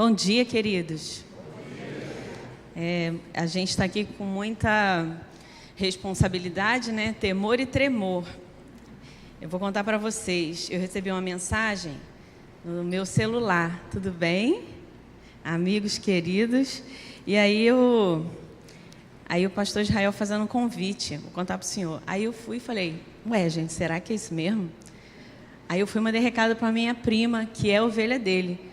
Bom dia, queridos. A gente está aqui com muita responsabilidade, né? Temor e tremor. Eu vou contar para vocês. Eu recebi uma mensagem no meu celular. Tudo bem? Amigos queridos. E aí o pastor Israel fazendo um convite. Vou contar para o senhor. Aí eu fui e falei, ué, gente, será que é isso mesmo? Aí eu fui e mandei recado para minha prima, que é a ovelha dele.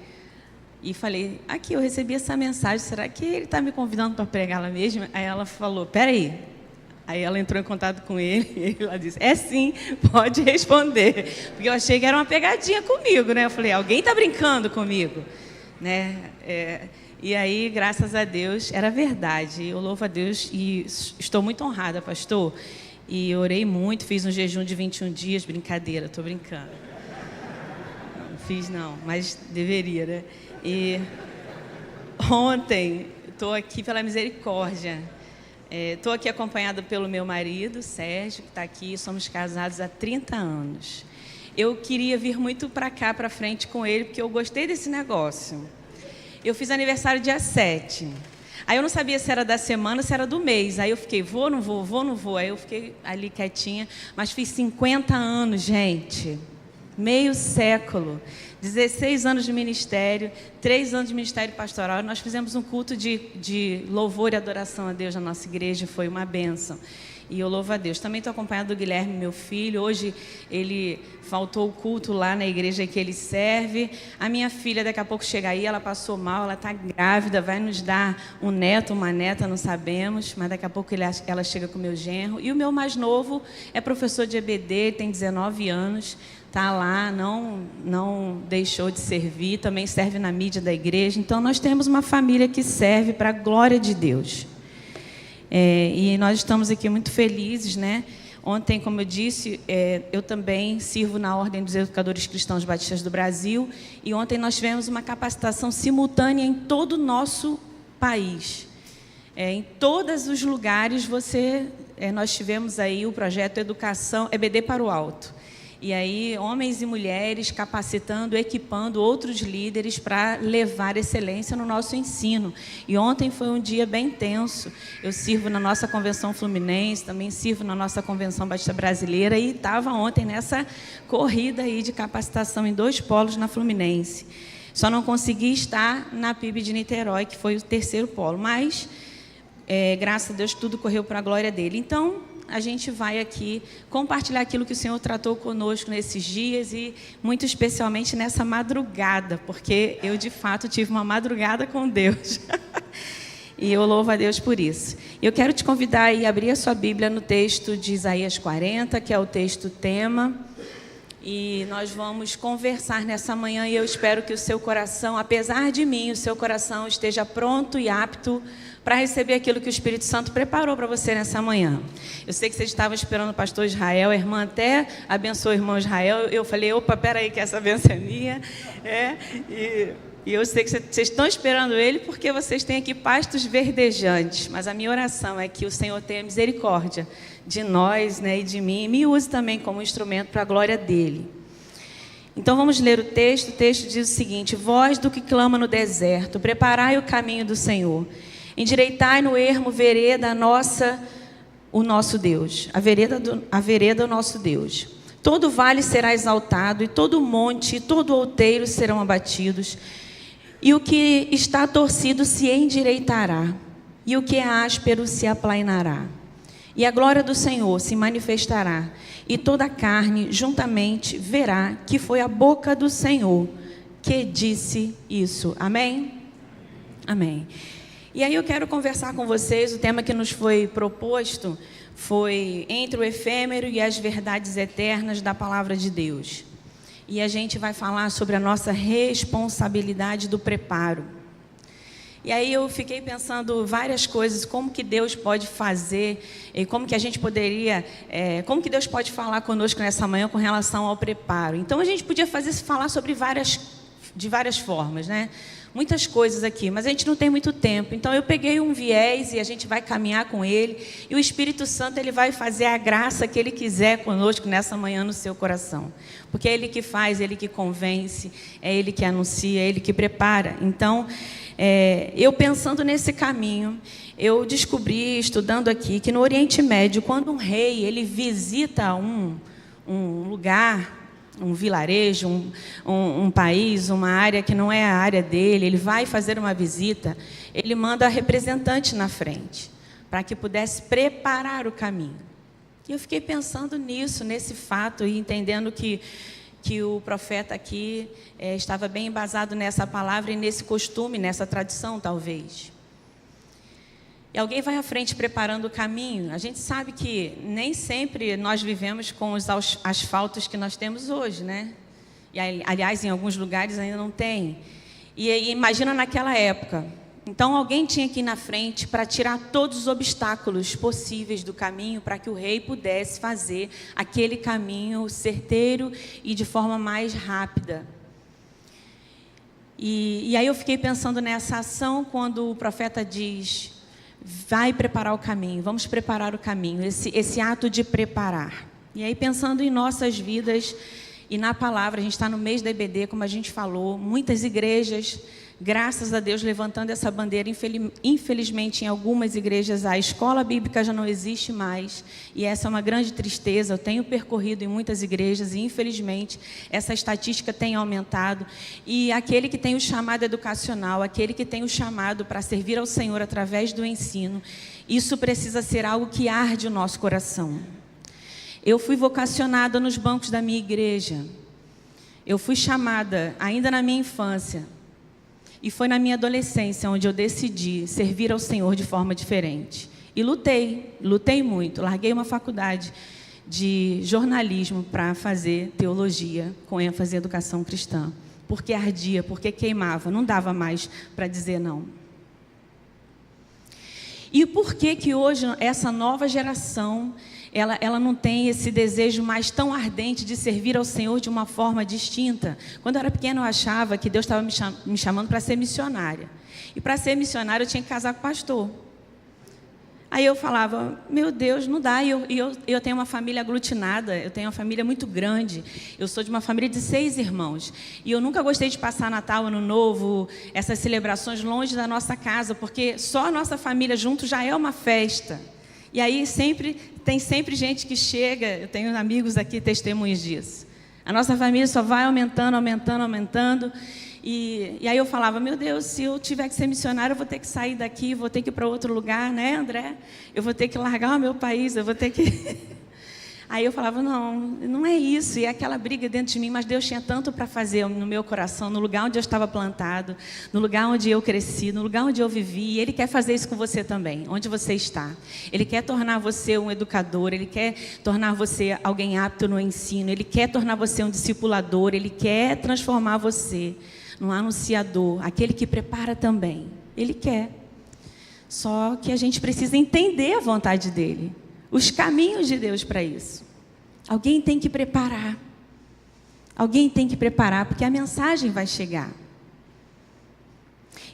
E falei, aqui, eu recebi essa mensagem, será que ele está me convidando para pregar lá mesmo? Aí ela falou, peraí. Aí ela entrou em contato com ele e ela disse, é sim, pode responder. Porque eu achei que era uma pegadinha comigo, né? Eu falei, alguém está brincando comigo? Né? E aí, graças a Deus, era verdade. Eu louvo a Deus e estou muito honrada, pastor. E orei muito, fiz um jejum de 21 dias, brincadeira, estou brincando. Não fiz não, mas deveria, né? E ontem, estou aqui pela misericórdia, estou aqui acompanhada pelo meu marido, Sérgio, que está aqui, somos casados há 30 anos. Eu queria vir muito para cá, para frente com ele, porque eu gostei desse negócio. Eu fiz aniversário dia 7, aí eu não sabia se era da semana, se era do mês, aí eu fiquei, vou, não vou, vou, não vou, aí eu fiquei ali quietinha, mas fiz 50 anos, gente, meio século. 16 anos de ministério, 3 anos de ministério pastoral. Nós fizemos um culto de louvor e adoração a Deus na nossa igreja, foi uma bênção. E eu louvo a Deus. Também estou acompanhado do Guilherme, meu filho. Hoje ele faltou o culto lá na igreja que ele serve. A minha filha daqui a pouco chega aí, ela passou mal, ela está grávida, vai nos dar um neto, uma neta, não sabemos. Mas daqui a pouco ela chega com o meu genro. E o meu mais novo é professor de EBD, tem 19 anos. Está lá, não deixou de servir, também serve na mídia da igreja. Então, nós temos uma família que serve para a glória de Deus. E nós estamos aqui muito felizes, né? Ontem, como eu disse, eu também sirvo na Ordem dos Educadores Cristãos Batistas do Brasil. E ontem nós tivemos uma capacitação simultânea em todo o nosso país. Em todos os lugares, nós tivemos aí o projeto Educação EBD para o Alto. E aí, homens e mulheres capacitando, equipando outros líderes para levar excelência no nosso ensino. E ontem foi um dia bem tenso. Eu sirvo na nossa Convenção Fluminense, também sirvo na nossa Convenção Batista Brasileira e estava ontem nessa corrida aí de capacitação em 2 polos na Fluminense. Só não consegui estar na PIB de Niterói, que foi o 3º polo, mas, graças a Deus, tudo correu para a glória dele. Então, a gente vai aqui compartilhar aquilo que o Senhor tratou conosco nesses dias e muito especialmente nessa madrugada, porque eu de fato tive uma madrugada com Deus. E eu louvo a Deus por isso. Eu quero te convidar a abrir a sua Bíblia no texto de Isaías 40, que é o texto tema. E nós vamos conversar nessa manhã e eu espero que o seu coração, apesar de mim, o seu coração esteja pronto e apto para receber aquilo que o Espírito Santo preparou para você nessa manhã. Eu sei que vocês estavam esperando o pastor Israel, a irmã até abençoou o irmão Israel. Eu falei, opa, peraí que essa benção é minha. E eu sei que vocês estão esperando ele porque vocês têm aqui pastos verdejantes. Mas a minha oração é que o Senhor tenha misericórdia de nós, né, e de mim, e me use também como instrumento para a glória dele. Então vamos ler o texto. O texto diz o seguinte: voz do que clama no deserto, preparai o caminho do Senhor. Endireitai no ermo vereda o nosso Deus, a vereda o nosso Deus. Todo vale será exaltado, e todo monte, e todo outeiro serão abatidos, e o que está torcido se endireitará, e o que é áspero se aplainará. E a glória do Senhor se manifestará, e toda a carne juntamente verá que foi a boca do Senhor que disse isso. Amém? Amém. E aí eu quero conversar com vocês, o tema que nos foi proposto foi entre o efêmero e as verdades eternas da palavra de Deus. E a gente vai falar sobre a nossa responsabilidade do preparo. E aí eu fiquei pensando várias coisas, como que Deus pode fazer, e como que a gente poderia, como que Deus pode falar conosco nessa manhã com relação ao preparo. Então a gente podia falar sobre várias de várias formas, né? Muitas coisas aqui, mas a gente não tem muito tempo. Então eu peguei um viés e a gente vai caminhar com ele. E o Espírito Santo, ele vai fazer a graça que ele quiser conosco nessa manhã no seu coração. Porque é ele que faz, é ele que convence, é ele que anuncia, é ele que prepara. Então, eu pensando nesse caminho, eu descobri, estudando aqui, que no Oriente Médio, quando um rei ele visita um lugar, um vilarejo, um país, uma área que não é a área dele, ele vai fazer uma visita, ele manda representante na frente, para que pudesse preparar o caminho. E eu fiquei pensando nisso, nesse fato, e entendendo que o profeta aqui estava bem embasado nessa palavra e nesse costume, nessa tradição, talvez. E alguém vai à frente preparando o caminho. A gente sabe que nem sempre nós vivemos com os asfaltos que nós temos hoje, né? E, aliás, em alguns lugares ainda não tem. E imagina naquela época. Então, alguém tinha que ir na frente para tirar todos os obstáculos possíveis do caminho, para que o rei pudesse fazer aquele caminho certeiro e de forma mais rápida. E aí eu fiquei pensando nessa ação quando o profeta diz: vai preparar o caminho, vamos preparar o caminho, esse ato de preparar. E aí, pensando em nossas vidas e na palavra, a gente está no mês da EBD, como a gente falou, muitas igrejas, graças a Deus, levantando essa bandeira. Infelizmente, em algumas igrejas, a escola bíblica já não existe mais, e essa é uma grande tristeza. Eu tenho percorrido em muitas igrejas e, infelizmente, essa estatística tem aumentado. E aquele que tem o chamado educacional, aquele que tem o chamado para servir ao Senhor através do ensino, isso precisa ser algo que arde o nosso coração. Eu fui vocacionada nos bancos da minha igreja. Eu fui chamada ainda na minha infância. E foi na minha adolescência onde eu decidi servir ao Senhor de forma diferente. E lutei muito. Larguei uma faculdade de jornalismo para fazer teologia, com ênfase em educação cristã. Porque ardia, porque queimava, não dava mais para dizer não. E por que hoje essa nova geração, ela não tem esse desejo mais tão ardente de servir ao Senhor de uma forma distinta? Quando eu era pequena, eu achava que Deus estava me chamando para ser missionária. E para ser missionária, eu tinha que casar com pastor. Aí eu falava: meu Deus, não dá. E eu tenho uma família aglutinada, eu tenho uma família muito grande. Eu sou de uma família de 6 irmãos. E eu nunca gostei de passar Natal, Ano Novo, essas celebrações longe da nossa casa, porque só a nossa família junto já é uma festa. E aí tem sempre gente que chega, eu tenho amigos aqui testemunhas disso. A nossa família só vai aumentando. E aí eu falava: meu Deus, se eu tiver que ser missionário, eu vou ter que sair daqui, vou ter que ir para outro lugar, né, André? Eu vou ter que largar o meu país, eu vou ter que... Aí eu falava: não é isso. E é aquela briga dentro de mim, mas Deus tinha tanto para fazer no meu coração, no lugar onde eu estava plantado, no lugar onde eu cresci, no lugar onde eu vivi. E Ele quer fazer isso com você também, onde você está. Ele quer tornar você um educador, Ele quer tornar você alguém apto no ensino, Ele quer tornar você um discipulador, Ele quer transformar você num anunciador, aquele que prepara também. Ele quer. Só que a gente precisa entender a vontade dEle, os caminhos de Deus para isso. Alguém tem que preparar. Alguém tem que preparar, porque a mensagem vai chegar.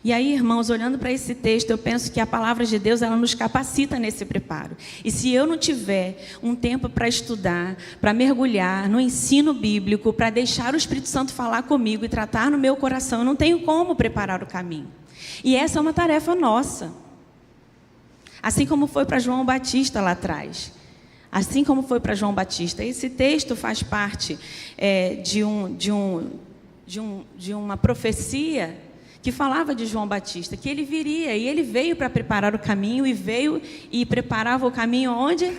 E aí, irmãos, olhando para esse texto, eu penso que a palavra de Deus, ela nos capacita nesse preparo. E se eu não tiver um tempo para estudar, para mergulhar no ensino bíblico, para deixar o Espírito Santo falar comigo e tratar no meu coração, eu não tenho como preparar o caminho. E essa é uma tarefa nossa. Assim como foi para João Batista lá atrás. Assim como foi para João Batista. Esse texto faz parte de uma profecia que falava de João Batista, que ele viria, e ele veio para preparar o caminho, e veio e preparava o caminho onde?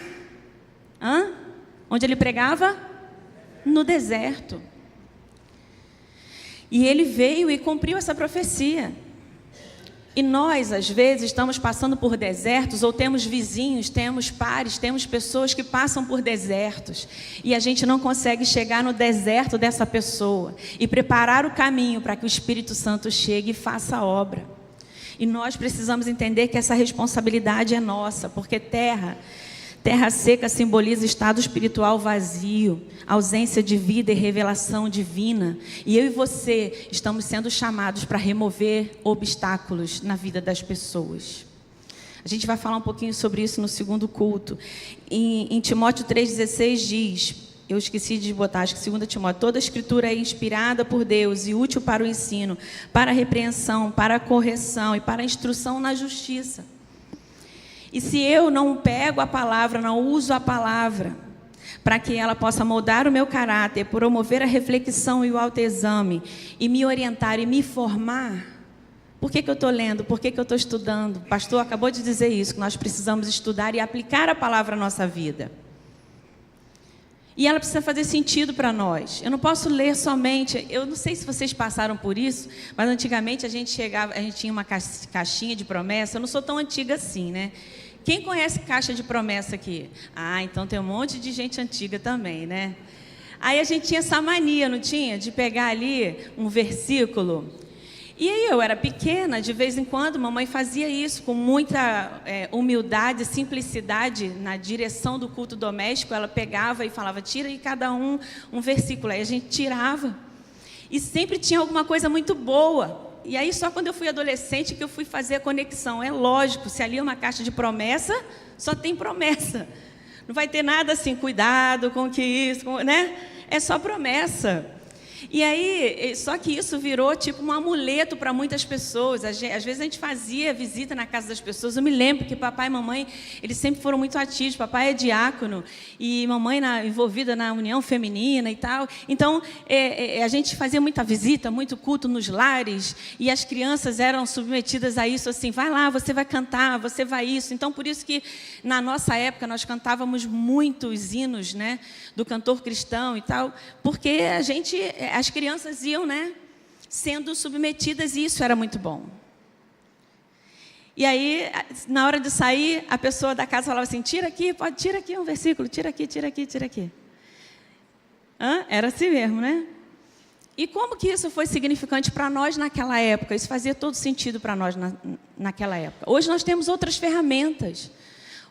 Onde ele pregava? No deserto. E ele veio e cumpriu essa profecia. E nós, às vezes, estamos passando por desertos, ou temos vizinhos, temos pares, temos pessoas que passam por desertos, e a gente não consegue chegar no deserto dessa pessoa e preparar o caminho para que o Espírito Santo chegue e faça a obra. E nós precisamos entender que essa responsabilidade é nossa, porque terra Terra seca simboliza estado espiritual vazio, ausência de vida e revelação divina. E eu e você estamos sendo chamados para remover obstáculos na vida das pessoas. A gente vai falar um pouquinho sobre isso no segundo culto. Em Timóteo 3,16 diz, eu esqueci de botar, acho que 2 Timóteo, toda a escritura é inspirada por Deus e útil para o ensino, para a repreensão, para a correção e para a instrução na justiça. E se eu não pego a palavra, não uso a palavra, para que ela possa moldar o meu caráter, promover a reflexão e o autoexame, e me orientar e me formar, por que eu estou lendo? Por que eu estou estudando? O pastor acabou de dizer isso, que nós precisamos estudar e aplicar a palavra à nossa vida. E ela precisa fazer sentido para nós. Eu não posso ler somente, eu não sei se vocês passaram por isso, mas antigamente a gente tinha uma caixinha de promessa, eu não sou tão antiga assim, né? Quem conhece caixa de promessa aqui? Ah, então tem um monte de gente antiga também, né? Aí a gente tinha essa mania, não tinha? De pegar ali um versículo. E aí eu era pequena, de vez em quando, mamãe fazia isso com muita humildade, simplicidade na direção do culto doméstico. Ela pegava e falava, tira aí cada um versículo. Aí a gente tirava. E sempre tinha alguma coisa muito boa. E aí só quando eu fui adolescente que eu fui fazer a conexão. É lógico, se ali é uma caixa de promessa, só tem promessa. Não vai ter nada assim, cuidado com que isso, né? É só promessa. E aí, só que isso virou tipo um amuleto para muitas pessoas. Às vezes a gente fazia visita na casa das pessoas. Eu me lembro que papai e mamãe, eles sempre foram muito ativos. Papai é diácono e mamãe envolvida na união feminina e tal. Então, a gente fazia muita visita, muito culto nos lares. E as crianças eram submetidas a isso, assim, vai lá, você vai cantar, você vai isso. Então, por isso que na nossa época nós cantávamos muitos hinos, né, do cantor cristão e tal, porque as crianças iam, né, sendo submetidas, e isso era muito bom. E aí, na hora de sair, a pessoa da casa falava assim, tira aqui um versículo, tira aqui. Era assim mesmo, né? E como que isso foi significante para nós naquela época? Isso fazia todo sentido para nós naquela época. Hoje nós temos outras ferramentas.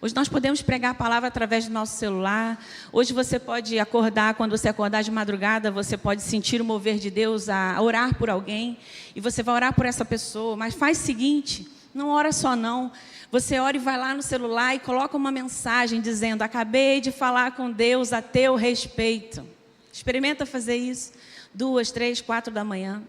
Hoje nós podemos pregar a palavra através do nosso celular. Hoje você pode acordar, quando você acordar de madrugada, você pode sentir o mover de Deus a orar por alguém. E você vai orar por essa pessoa. Mas faz o seguinte, não ora só não. Você ora e vai lá no celular e coloca uma mensagem dizendo, acabei de falar com Deus a teu respeito. Experimenta fazer isso 2, 3, 4 da manhã.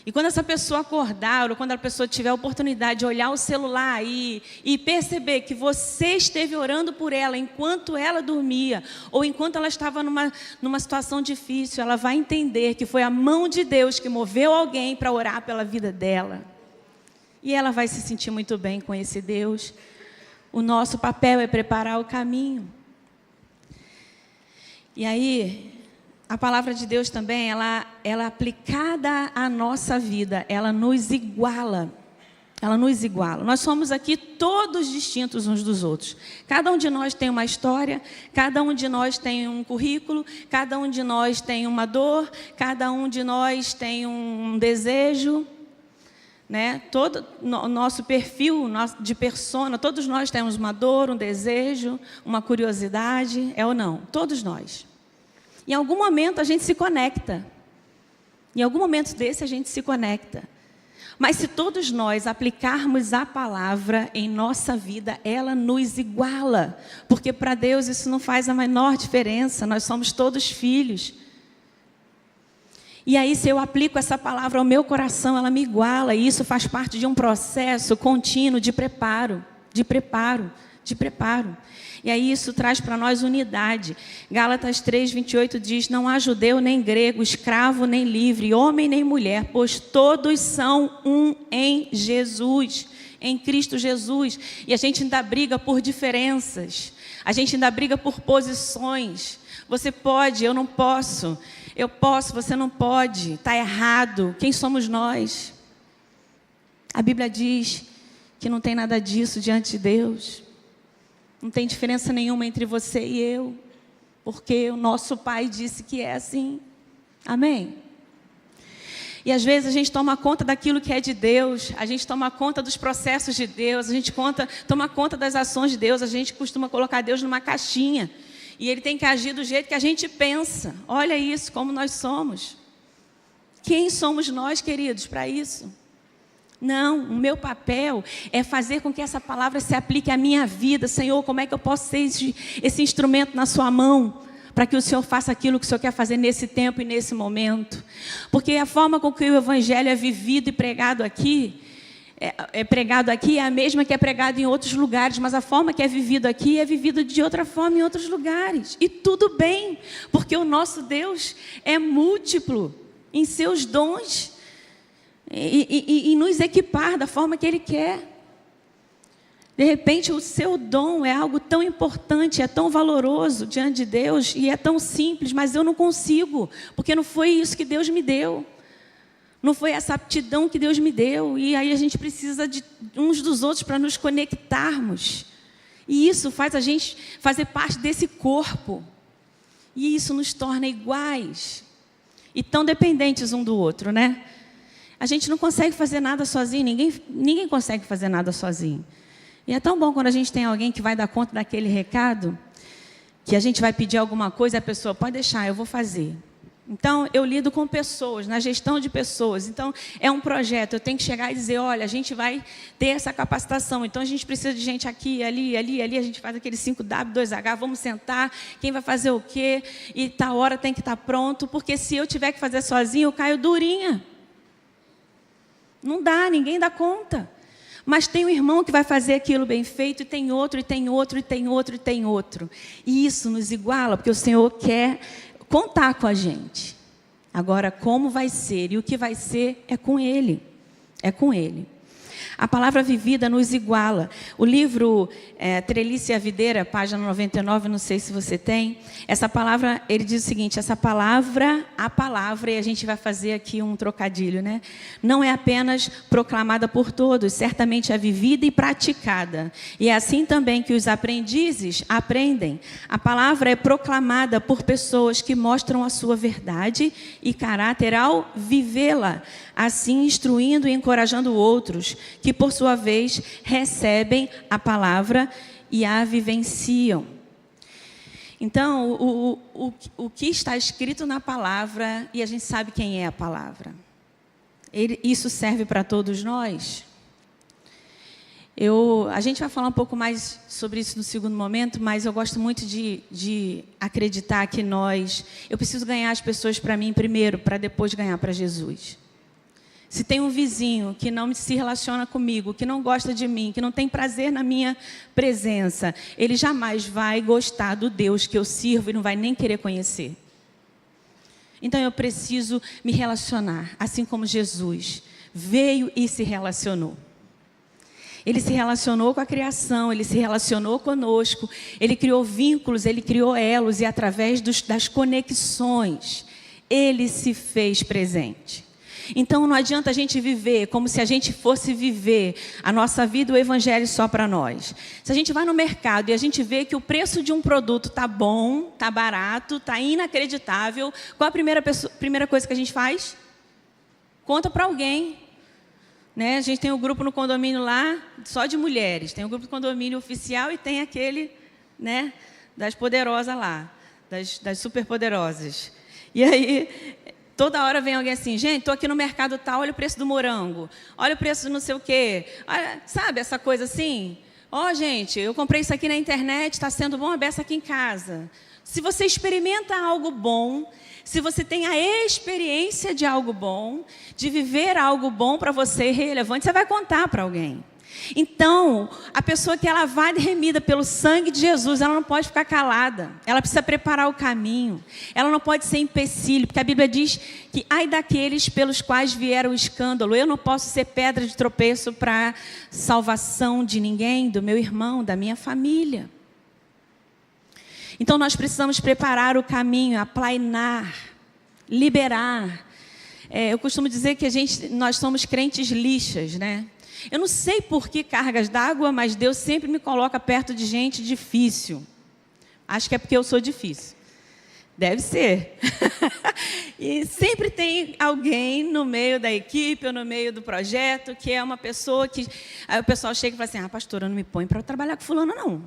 E quando essa pessoa acordar, ou quando a pessoa tiver a oportunidade de olhar o celular e perceber que você esteve orando por ela enquanto ela dormia, ou enquanto ela estava numa situação difícil, ela vai entender que foi a mão de Deus que moveu alguém para orar pela vida dela. E ela vai se sentir muito bem com esse Deus. O nosso papel é preparar o caminho. E aí, a palavra de Deus também, ela aplicada à nossa vida, ela nos iguala. Ela nos iguala. Nós somos aqui todos distintos uns dos outros. Cada um de nós tem uma história, cada um de nós tem um currículo, cada um de nós tem uma dor, cada um de nós tem um desejo, né? Todo o nosso perfil de persona, todos nós temos uma dor, um desejo, uma curiosidade, é ou não? Todos nós. Em algum momento a gente se conecta. Em algum momento desse a gente se conecta. Mas se todos nós aplicarmos a palavra em nossa vida, ela nos iguala. Porque para Deus isso não faz a menor diferença. Nós somos todos filhos. E aí, se eu aplico essa palavra ao meu coração, ela me iguala. E isso faz parte de um processo contínuo de preparo. E aí isso traz para nós unidade. Gálatas 3:28 diz, não há judeu nem grego, escravo nem livre, homem nem mulher, pois todos são um em Jesus, em Cristo Jesus. E a gente ainda briga por diferenças, a gente ainda briga por posições. Você pode, eu não posso, eu posso, você não pode, está errado. Quem somos nós? A Bíblia diz que não tem nada disso diante de Deus. Não tem diferença nenhuma entre você e eu, porque o nosso Pai disse que é assim. Amém? E às vezes a gente toma conta daquilo que é de Deus, a gente toma conta dos processos de Deus, a gente toma conta das ações de Deus, a gente costuma colocar Deus numa caixinha. E Ele tem que agir do jeito que a gente pensa. Olha isso, como nós somos. Quem somos nós, queridos, para isso? Não, o meu papel é fazer com que essa palavra se aplique à minha vida. Senhor, como é que eu posso ser esse instrumento na sua mão? Para que o Senhor faça aquilo que o Senhor quer fazer nesse tempo e nesse momento. Porque a forma com que o Evangelho é vivido e pregado aqui, é a mesma que é pregado em outros lugares, mas a forma que é vivido aqui é vivido de outra forma em outros lugares. E tudo bem, porque o nosso Deus é múltiplo em seus dons e nos equipar da forma que Ele quer. De repente, o seu dom é algo tão importante, é tão valoroso diante de Deus e é tão simples, mas eu não consigo, porque não foi isso que Deus me deu. Não foi essa aptidão que Deus me deu. E aí a gente precisa de uns dos outros para nos conectarmos. E isso faz a gente fazer parte desse corpo. E isso nos torna iguais e tão dependentes um do outro, né? A gente não consegue fazer nada sozinho, ninguém consegue fazer nada sozinho. E é tão bom quando a gente tem alguém que vai dar conta daquele recado, que a gente vai pedir alguma coisa e a pessoa, pode deixar, eu vou fazer. Então, eu lido com pessoas, na gestão de pessoas. Então, é um projeto, eu tenho que chegar e dizer, olha, a gente vai ter essa capacitação. Então, a gente precisa de gente aqui, ali, a gente faz aquele 5W, 2H, vamos sentar, quem vai fazer o quê? E tal hora tem que estar pronto, porque se eu tiver que fazer sozinho, eu caio durinha. Não dá, ninguém dá conta. Mas tem um irmão que vai fazer aquilo bem feito, e tem outro, e tem outro, e tem outro, e tem outro. E isso nos iguala, porque o Senhor quer contar com a gente. Agora, como vai ser e o que vai ser é com Ele. É com Ele. A palavra vivida nos iguala. O livro Trelice e a Videira, página 99, não sei se você tem. Essa palavra, ele diz o seguinte, a palavra, e a gente vai fazer aqui um trocadilho, né? Não é apenas proclamada por todos, certamente é vivida e praticada. E é assim também que os aprendizes aprendem. A palavra é proclamada por pessoas que mostram a sua verdade e caráter ao vivê-la, assim instruindo e encorajando outros, que por sua vez recebem a palavra e a vivenciam. Então, o que está escrito na palavra, e a gente sabe quem é a palavra, isso serve para todos nós. A gente vai falar um pouco mais sobre isso no segundo momento, mas eu gosto muito de acreditar que eu preciso ganhar as pessoas para mim primeiro, para depois ganhar para Jesus. Se tem um vizinho que não se relaciona comigo, que não gosta de mim, que não tem prazer na minha presença, ele jamais vai gostar do Deus que eu sirvo e não vai nem querer conhecer. Então eu preciso me relacionar, assim como Jesus veio e se relacionou. Ele se relacionou com a criação, Ele se relacionou conosco, Ele criou vínculos, Ele criou elos e através das conexões, Ele se fez presente. Então não adianta a gente viver como se a gente fosse viver a nossa vida, o Evangelho só para nós. Se a gente vai no mercado e a gente vê que o preço de um produto está bom, está barato, está inacreditável, qual a primeira coisa que a gente faz? Conta para alguém. Né? A gente tem um grupo no condomínio lá, só de mulheres. Tem um grupo do condomínio oficial e tem aquele, né, das poderosas lá, das superpoderosas. E aí, toda hora vem alguém assim, gente, estou aqui no mercado tal, olha o preço do morango, olha o preço do não sei o quê. Olha, sabe essa coisa assim? Gente, eu comprei isso aqui na internet, está sendo bom a beça aqui em casa. Se você experimenta algo bom, se você tem a experiência de algo bom, de viver algo bom para você relevante, você vai contar para alguém. Então, a pessoa que ela vai remida pelo sangue de Jesus, ela não pode ficar calada. Ela precisa preparar o caminho. Ela não pode ser empecilho, porque a Bíblia diz que ai daqueles pelos quais vier o escândalo. Eu não posso ser pedra de tropeço para a salvação de ninguém, do meu irmão, da minha família. Então, nós precisamos preparar o caminho, aplainar, liberar. Eu costumo dizer que nós somos crentes lixas, né? Eu não sei por que cargas d'água, mas Deus sempre me coloca perto de gente difícil. Acho que é porque eu sou difícil. Deve ser. E sempre tem alguém no meio da equipe ou no meio do projeto que é uma pessoa que... Aí o pessoal chega e fala assim, pastora, não me põe para trabalhar com fulano, não.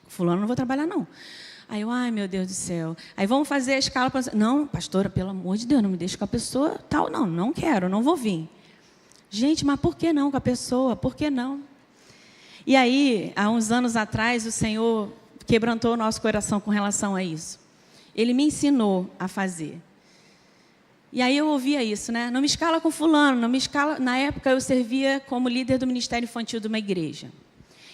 Fulano não vou trabalhar, não. Aí eu, ai, meu Deus do céu. Aí vamos fazer a escala. Não, pastora, pelo amor de Deus, não me deixe com a pessoa tal. Não, não quero, não vou vir. Gente, mas por que não com a pessoa? Por que não? E aí, há uns anos atrás, o Senhor quebrantou o nosso coração com relação a isso. Ele me ensinou a fazer. E aí eu ouvia isso, né? Não me escala com fulano, não me escala... Na época eu servia como líder do Ministério Infantil de uma igreja.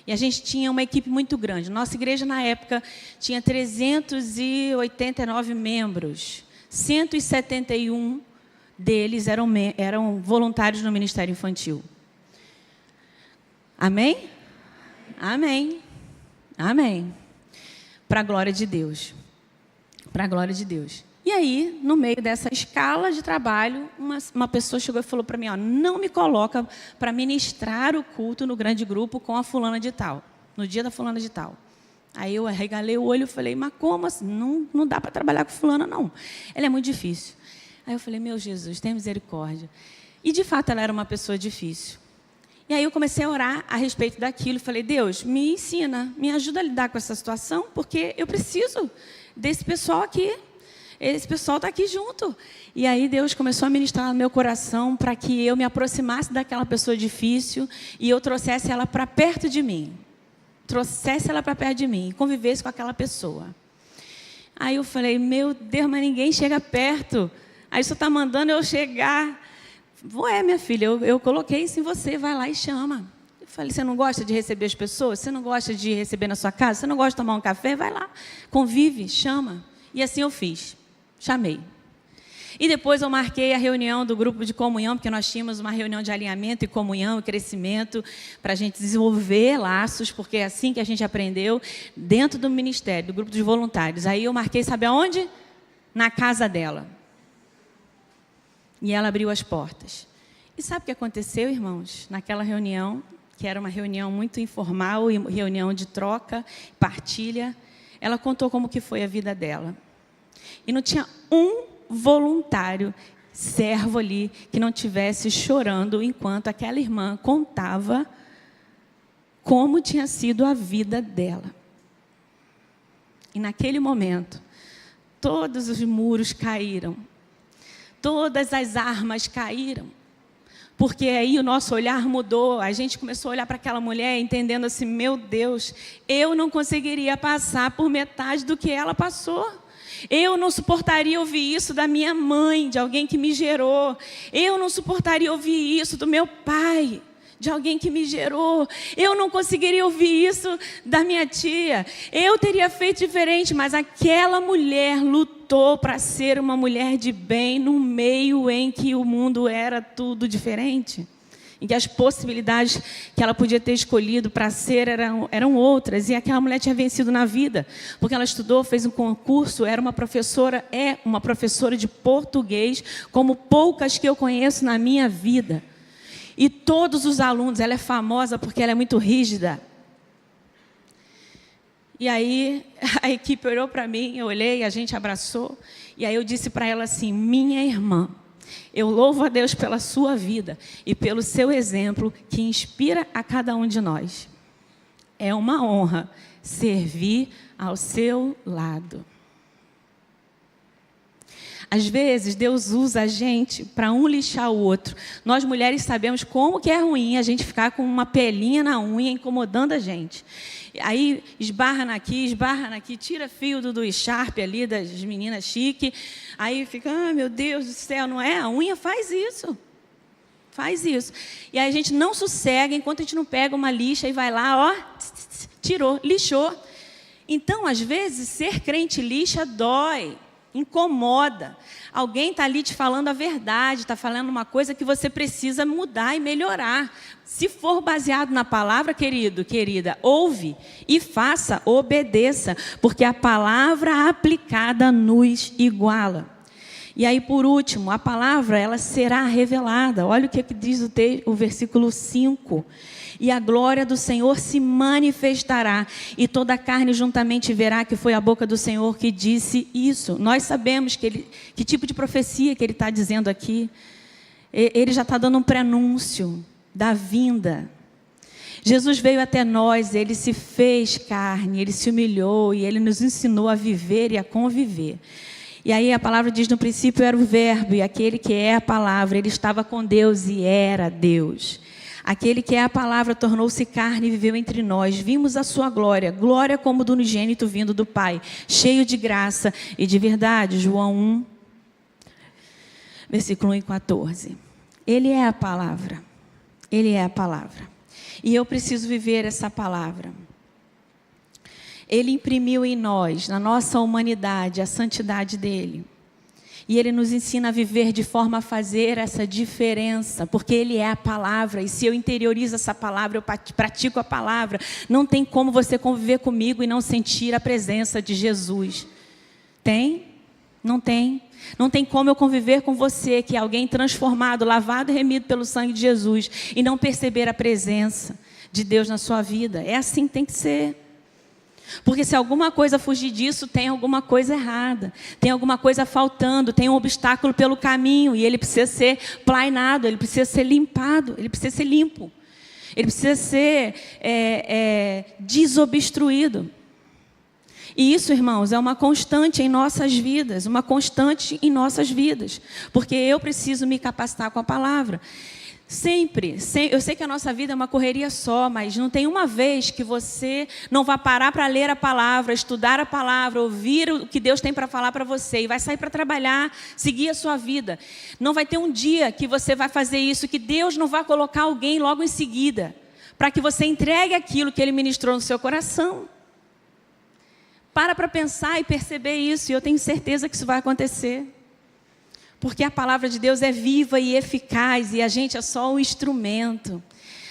E a gente tinha uma equipe muito grande. Nossa igreja, na época, tinha 389 membros. 171 deles eram voluntários no Ministério Infantil. Amém? Amém. Amém. Para a glória de Deus. Para a glória de Deus. E aí, no meio dessa escala de trabalho, uma pessoa chegou e falou para mim, ó, não me coloca para ministrar o culto no grande grupo com a fulana de tal, no dia da fulana de tal. Aí eu arregalei o olho e falei, mas como assim? Não dá para trabalhar com fulana, não. Ela é muito difícil. Aí eu falei, meu Jesus, tem misericórdia. E, de fato, ela era uma pessoa difícil. E aí eu comecei a orar a respeito daquilo. Falei, Deus, me ensina, me ajuda a lidar com essa situação, porque eu preciso desse pessoal aqui. Esse pessoal está aqui junto. E aí Deus começou a ministrar no meu coração para que eu me aproximasse daquela pessoa difícil e eu trouxesse ela para perto de mim. Trouxesse ela para perto de mim e convivesse com aquela pessoa. Aí eu falei, meu Deus, mas ninguém chega perto. Aí o senhor está mandando eu chegar. Ué, minha filha, eu coloquei isso em você, vai lá e chama. Eu falei, você não gosta de receber as pessoas? Você não gosta de receber na sua casa? Você não gosta de tomar um café? Vai lá, convive, chama. E assim eu fiz. Chamei. E depois eu marquei a reunião do grupo de comunhão, porque nós tínhamos uma reunião de alinhamento e comunhão e crescimento para a gente desenvolver laços, porque é assim que a gente aprendeu dentro do ministério, do grupo de voluntários. Aí eu marquei, sabe aonde? Na casa dela. E ela abriu as portas. E sabe o que aconteceu, irmãos? Naquela reunião, que era uma reunião muito informal, e reunião de troca, partilha, ela contou como que foi a vida dela. E não tinha um voluntário, servo ali, que não estivesse chorando enquanto aquela irmã contava como tinha sido a vida dela. E naquele momento, todos os muros caíram, todas as armas caíram, porque aí o nosso olhar mudou, a gente começou a olhar para aquela mulher entendendo assim, meu Deus, eu não conseguiria passar por metade do que ela passou. Eu não suportaria ouvir isso da minha mãe, de alguém que me gerou. Eu não suportaria ouvir isso do meu pai, de alguém que me gerou. Eu não conseguiria ouvir isso da minha tia. Eu teria feito diferente, mas aquela mulher lutou para ser uma mulher de bem no meio em que o mundo era tudo diferente. Em que as possibilidades que ela podia ter escolhido para ser eram outras. E aquela mulher tinha vencido na vida, porque ela estudou, fez um concurso, é uma professora de português, como poucas que eu conheço na minha vida. E todos os alunos, ela é famosa porque ela é muito rígida. E aí a equipe olhou para mim, eu olhei, a gente abraçou. E aí eu disse para ela assim, minha irmã, eu louvo a Deus pela sua vida e pelo seu exemplo que inspira a cada um de nós. É uma honra servir ao seu lado. Às vezes, Deus usa a gente para um lixar o outro. Nós, mulheres, sabemos como que é ruim a gente ficar com uma pelinha na unha incomodando a gente. Aí, esbarra naqui, tira fio do Sharp ali, das meninas chique. Aí fica, meu Deus do céu, não é? A unha faz isso. Faz isso. E aí a gente não sossega enquanto a gente não pega uma lixa e vai lá, ó, tirou, lixou. Então, às vezes, ser crente lixa dói. Incomoda. Alguém está ali te falando a verdade, está falando uma coisa que você precisa mudar e melhorar. Se for baseado na palavra, querido, querida, ouve e faça, obedeça, porque a palavra aplicada nos iguala. E aí, por último, a palavra, ela será revelada. Olha o que diz o versículo 5. E a glória do Senhor se manifestará, e toda a carne juntamente verá que foi a boca do Senhor que disse isso. Nós sabemos que tipo de profecia que ele está dizendo aqui. Ele já está dando um prenúncio da vinda. Jesus veio até nós, ele se fez carne, ele se humilhou e ele nos ensinou a viver e a conviver. E aí a palavra diz: no princípio era o verbo, e aquele que é a palavra, ele estava com Deus e era Deus. Aquele que é a palavra tornou-se carne e viveu entre nós. Vimos a sua glória, glória como do unigênito vindo do Pai, cheio de graça e de verdade. João 1, versículo 1 e 14. Ele é a palavra. Ele é a palavra. E eu preciso viver essa palavra. Ele imprimiu em nós, na nossa humanidade, a santidade dele. E ele nos ensina a viver de forma a fazer essa diferença, porque ele é a palavra. E se eu interiorizo essa palavra, eu pratico a palavra, não tem como você conviver comigo e não sentir a presença de Jesus. Tem? Não tem. Não tem como eu conviver com você, que é alguém transformado, lavado e remido pelo sangue de Jesus, e não perceber a presença de Deus na sua vida. É assim que tem que ser. Porque se alguma coisa fugir disso, tem alguma coisa errada, tem alguma coisa faltando, tem um obstáculo pelo caminho, e ele precisa ser plainado, ele precisa ser limpado, ele precisa ser limpo, ele precisa ser desobstruído. E isso, irmãos, é uma constante em nossas vidas, uma constante em nossas vidas, porque eu preciso me capacitar com a palavra. Sempre, eu sei que a nossa vida é uma correria só, mas não tem uma vez que você não vá parar para ler a palavra, estudar a palavra, ouvir o que Deus tem para falar para você, e vai sair para trabalhar, seguir a sua vida. Não vai ter um dia que você vai fazer isso, que Deus não vai colocar alguém logo em seguida, para que você entregue aquilo que Ele ministrou no seu coração. Para pensar e perceber isso, e eu tenho certeza que isso vai acontecer. Porque a palavra de Deus é viva e eficaz, e a gente é só um instrumento.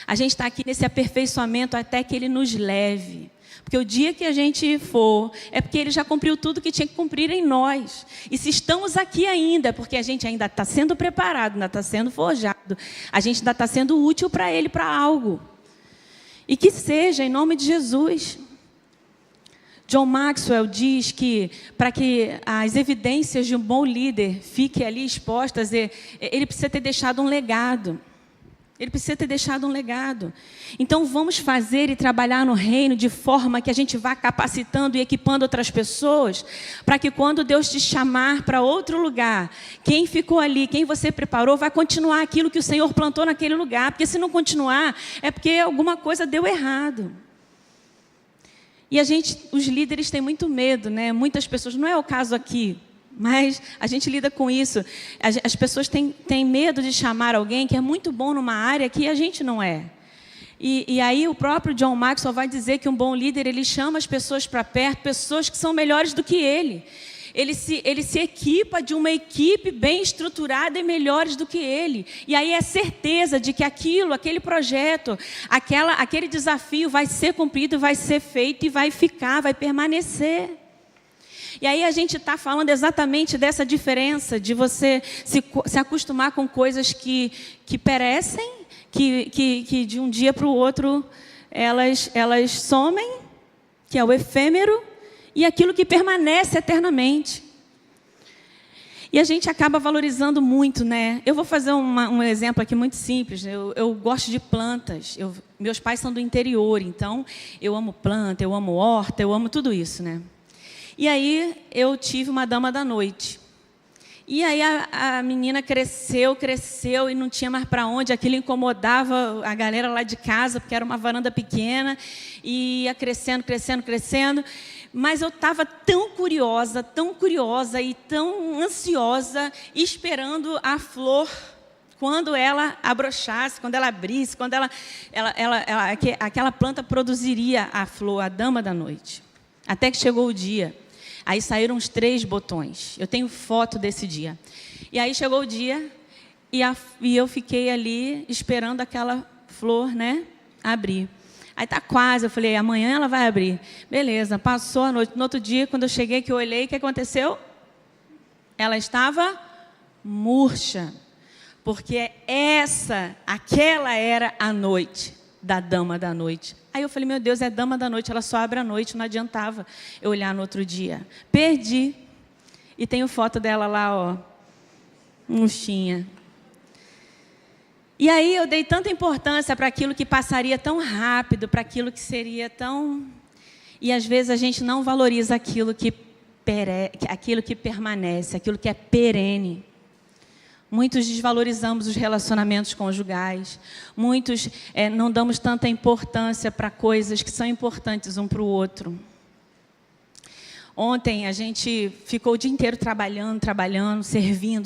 A gente está aqui nesse aperfeiçoamento até que Ele nos leve. Porque o dia que a gente for, é porque Ele já cumpriu tudo que tinha que cumprir em nós. E se estamos aqui ainda, é porque a gente ainda está sendo preparado, ainda está sendo forjado. A gente ainda está sendo útil para Ele, para algo. E que seja, em nome de Jesus. John Maxwell diz que, para que as evidências de um bom líder fiquem ali expostas, ele precisa ter deixado um legado. Ele precisa ter deixado um legado. Então, vamos fazer e trabalhar no reino de forma que a gente vá capacitando e equipando outras pessoas, para que quando Deus te chamar para outro lugar, quem ficou ali, quem você preparou, vai continuar aquilo que o Senhor plantou naquele lugar. Porque se não continuar, é porque alguma coisa deu errado. E os líderes têm muito medo, né? Muitas pessoas, não é o caso aqui, mas a gente lida com isso. As pessoas têm medo de chamar alguém que é muito bom numa área que a gente não é. E aí o próprio John Maxwell vai dizer que um bom líder, ele chama as pessoas para perto, pessoas que são melhores do que ele. Ele se equipa de uma equipe bem estruturada e melhores do que ele. E aí é certeza de que aquele projeto, aquele desafio vai ser cumprido, vai ser feito e vai ficar, vai permanecer. E aí a gente está falando exatamente dessa diferença, de você se acostumar com coisas que perecem, que de um dia para o outro elas somem, que é o efêmero, e aquilo que permanece eternamente. E a gente acaba valorizando muito, né? Eu vou fazer um exemplo aqui muito simples. Eu gosto de plantas. Meus pais são do interior, então eu amo planta, eu amo horta, eu amo tudo isso, né? E aí eu tive uma dama da noite. E aí a menina cresceu e não tinha mais para onde. Aquilo incomodava a galera lá de casa, porque era uma varanda pequena. E ia crescendo. Mas eu estava tão curiosa e tão ansiosa, esperando a flor, quando ela abrochasse, quando ela abrisse, quando aquela planta produziria a flor, a dama da noite. Até que chegou o dia. Aí saíram uns 3 botões. Eu tenho foto desse dia. E aí chegou o dia e eu fiquei ali esperando aquela flor, né, abrir. Aí está quase, eu falei, amanhã ela vai abrir. Beleza, passou a noite. No outro dia, quando eu cheguei, que eu olhei, o que aconteceu? Ela estava murcha, porque aquela era a noite da dama da noite. Aí eu falei, meu Deus, é dama da noite, ela só abre à noite, não adiantava eu olhar no outro dia. Perdi. E tenho foto dela lá, ó, murchinha. E aí eu dei tanta importância para aquilo que passaria tão rápido, para aquilo que seria tão... E às vezes a gente não valoriza aquilo que permanece, aquilo que é perene. Muitos desvalorizamos os relacionamentos conjugais. Muitos não damos tanta importância para coisas que são importantes um para o outro. Ontem a gente ficou o dia inteiro trabalhando, servindo.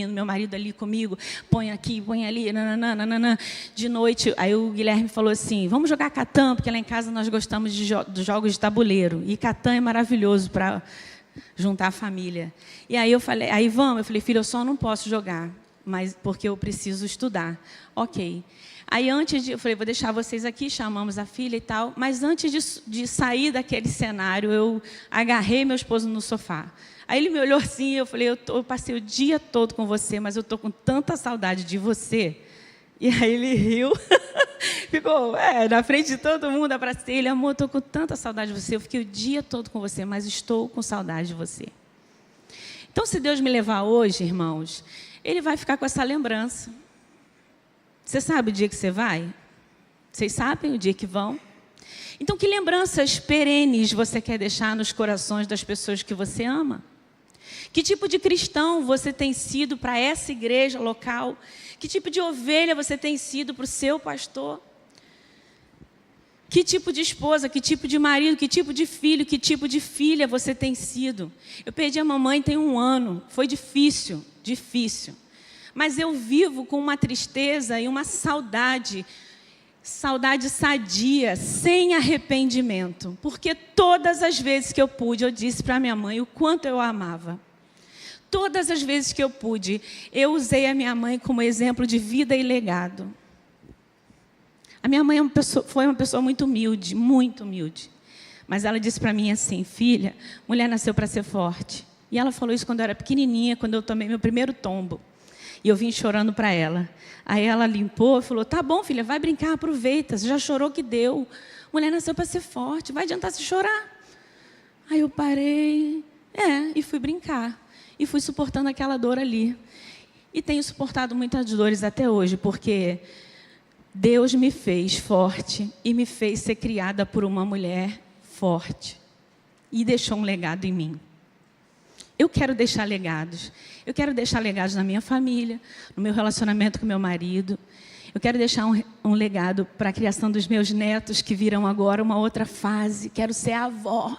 Meu marido ali comigo, põe aqui, põe ali, nananana. De noite, aí o Guilherme falou assim, vamos jogar Catan, porque lá em casa nós gostamos dos jogos de tabuleiro. E Catan é maravilhoso para juntar a família. E aí eu falei, eu falei, filho, eu só não posso jogar, mas porque eu preciso estudar. Ok. Aí eu falei, vou deixar vocês aqui, chamamos a filha e tal, mas antes de sair daquele cenário, eu agarrei meu esposo no sofá. Aí ele me olhou assim, eu falei, eu passei o dia todo com você, mas eu estou com tanta saudade de você. E aí ele riu, ficou na frente de todo mundo, abracei ele, amor, estou com tanta saudade de você, eu fiquei o dia todo com você, mas estou com saudade de você. Então, se Deus me levar hoje, irmãos, Ele vai ficar com essa lembrança. Você sabe o dia que você vai? Vocês sabem o dia que vão? Então, que lembranças perenes você quer deixar nos corações das pessoas que você ama? Que tipo de cristão você tem sido para essa igreja local? Que tipo de ovelha você tem sido para o seu pastor? Que tipo de esposa, que tipo de marido, que tipo de filho, que tipo de filha você tem sido? Eu perdi a mamãe tem 1 ano, foi difícil. Mas eu vivo com uma tristeza e uma saudade sadia, sem arrependimento. Porque todas as vezes que eu pude, eu disse para minha mãe o quanto eu a amava. Todas as vezes que eu pude, eu usei a minha mãe como exemplo de vida e legado. A minha mãe foi uma pessoa muito humilde. Mas ela disse para mim assim, filha, mulher nasceu para ser forte. E ela falou isso quando eu era pequenininha, quando eu tomei meu primeiro tombo. E eu vim chorando para ela. Aí ela limpou e falou, tá bom, filha, vai brincar, aproveita. Você já chorou que deu. Mulher nasceu para ser forte, vai adiantar se chorar. Aí eu parei, e fui brincar. E fui suportando aquela dor ali. E tenho suportado muitas dores até hoje, porque Deus me fez forte e me fez ser criada por uma mulher forte. E deixou um legado em mim. Eu quero deixar legados. Eu quero deixar legados na minha família, no meu relacionamento com meu marido. Eu quero deixar um legado para a criação dos meus netos, que virão agora uma outra fase. Quero ser a avó.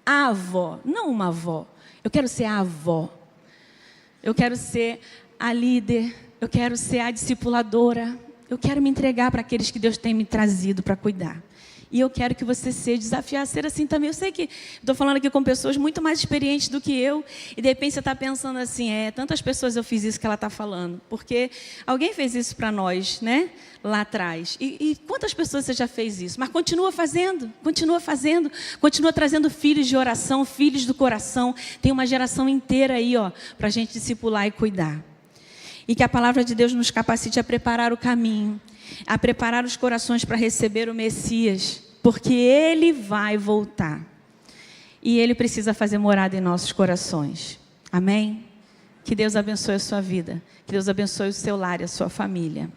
A avó, não uma avó. Eu quero ser a avó. Eu quero ser a líder. Eu quero ser a discipuladora. Eu quero me entregar para aqueles que Deus tem me trazido para cuidar. E eu quero que você seja desafiado a ser assim também. Eu sei que estou falando aqui com pessoas muito mais experientes do que eu. E de repente você está pensando assim, tantas pessoas eu fiz isso que ela está falando. Porque alguém fez isso para nós, né? Lá atrás. E quantas pessoas você já fez isso? Mas continua fazendo. Continua trazendo filhos de oração, filhos do coração. Tem uma geração inteira aí, para a gente discipular e cuidar. E que a palavra de Deus nos capacite a preparar o caminho, a preparar os corações para receber o Messias, porque Ele vai voltar. E Ele precisa fazer morada em nossos corações. Amém? Que Deus abençoe a sua vida. Que Deus abençoe o seu lar e a sua família.